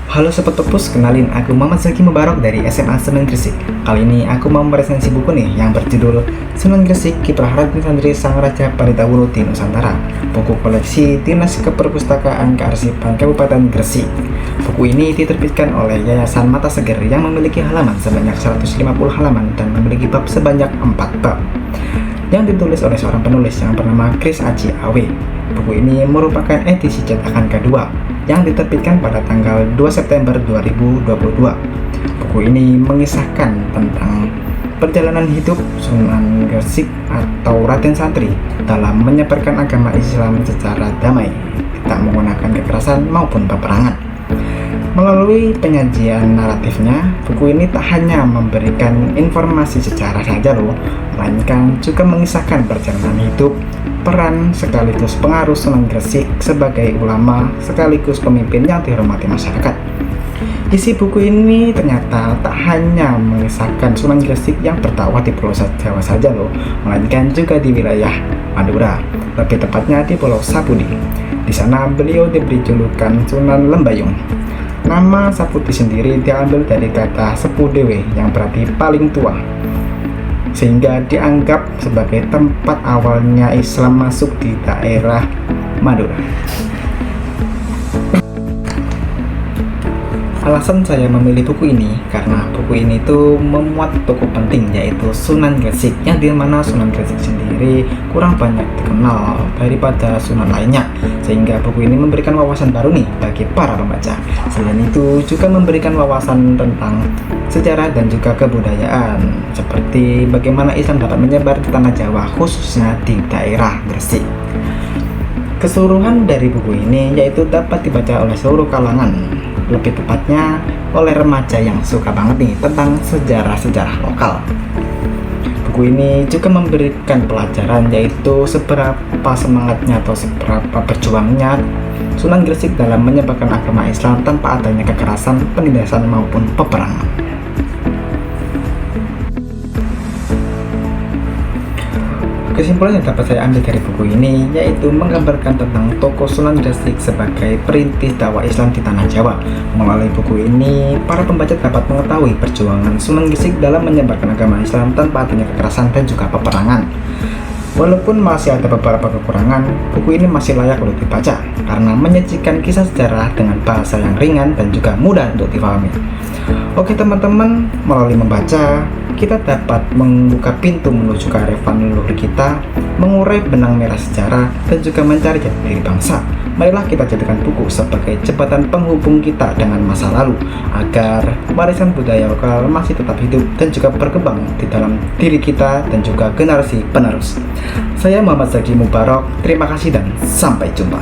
Halo Sobat Perpus, kenalin aku Muhammad Zaki Mubarak dari SMA Senen Gresik. Kali ini aku mau meresensi buku nih yang berjudul Sunan Gresik, Kiprah Raden Santri Sang Raja Panitawulo di Nusantara. Buku koleksi Dinas Keperpustakaan Kearsipan Kabupaten Gresik. Buku ini diterbitkan oleh Yayasan Mata Seger yang memiliki halaman sebanyak 150 halaman dan memiliki bab sebanyak 4 bab. Yang ditulis oleh seorang penulis yang bernama Chris Aji Awe. Buku ini merupakan edisi cetakan kedua yang diterbitkan pada tanggal 2 September 2022. Buku ini mengisahkan tentang perjalanan hidup Sunan Gresik atau Raden Santri dalam menyebarkan agama Islam secara damai, tak menggunakan kekerasan maupun peperangan. Melalui penyajian naratifnya, buku ini tak hanya memberikan informasi sejarah saja loh, melainkan juga mengisahkan perjalanan hidup, peran sekaligus pengaruh Sunan Gresik sebagai ulama sekaligus pemimpin yang dihormati masyarakat. Isi buku ini ternyata tak hanya mengisahkan Sunan Gresik yang berdakwah di Pulau Jawa saja loh, melainkan juga di wilayah Madura, lebih tepatnya di Pulau Sapudi. Di sana beliau diberi julukan Sunan Lembayung. Nama Sapudi sendiri diambil dari kata Sepudewe yang berarti paling tua, sehingga dianggap sebagai tempat awalnya Islam masuk di daerah Madura. Alasan saya memilih buku ini karena buku ini tuh memuat tokoh penting, yaitu Sunan Gresik, yang dimana Sunan Gresik sendiri kurang banyak dikenal daripada Sunan lainnya, sehingga buku ini memberikan wawasan baru nih bagi para pembaca. Selain itu juga memberikan wawasan tentang sejarah dan juga kebudayaan, seperti bagaimana Islam dapat menyebar di tanah Jawa, khususnya di daerah Gresik. Keseluruhan dari buku ini yaitu dapat dibaca oleh seluruh kalangan, lebih tepatnya oleh remaja yang suka banget nih tentang sejarah-sejarah lokal. Buku ini juga memberikan pelajaran, yaitu seberapa semangatnya atau seberapa berjuangnya Sunan Gresik dalam menyebarkan agama Islam tanpa adanya kekerasan, penindasan maupun peperangan. Kesimpulan yang dapat saya ambil dari buku ini yaitu menggambarkan tentang tokoh Sunan Gresik sebagai perintis dakwah Islam di tanah Jawa. Melalui buku ini, para pembaca dapat mengetahui perjuangan Sunan Gresik dalam menyebarkan agama Islam tanpa adanya kekerasan dan juga peperangan. Walaupun masih ada beberapa kekurangan, buku ini masih layak untuk dibaca karena menyajikan kisah sejarah dengan bahasa yang ringan dan juga mudah untuk dipahami. Oke teman-teman, melalui membaca, kita dapat membuka pintu menuju kearifan leluhur kita, mengurai benang merah sejarah, dan juga mencari jati diri bangsa. Marilah kita jadikan buku sebagai jembatan penghubung kita dengan masa lalu, agar warisan budaya lokal masih tetap hidup dan juga berkembang di dalam diri kita dan juga generasi penerus. Saya Muhammad Zaki Mubarak, terima kasih dan sampai jumpa.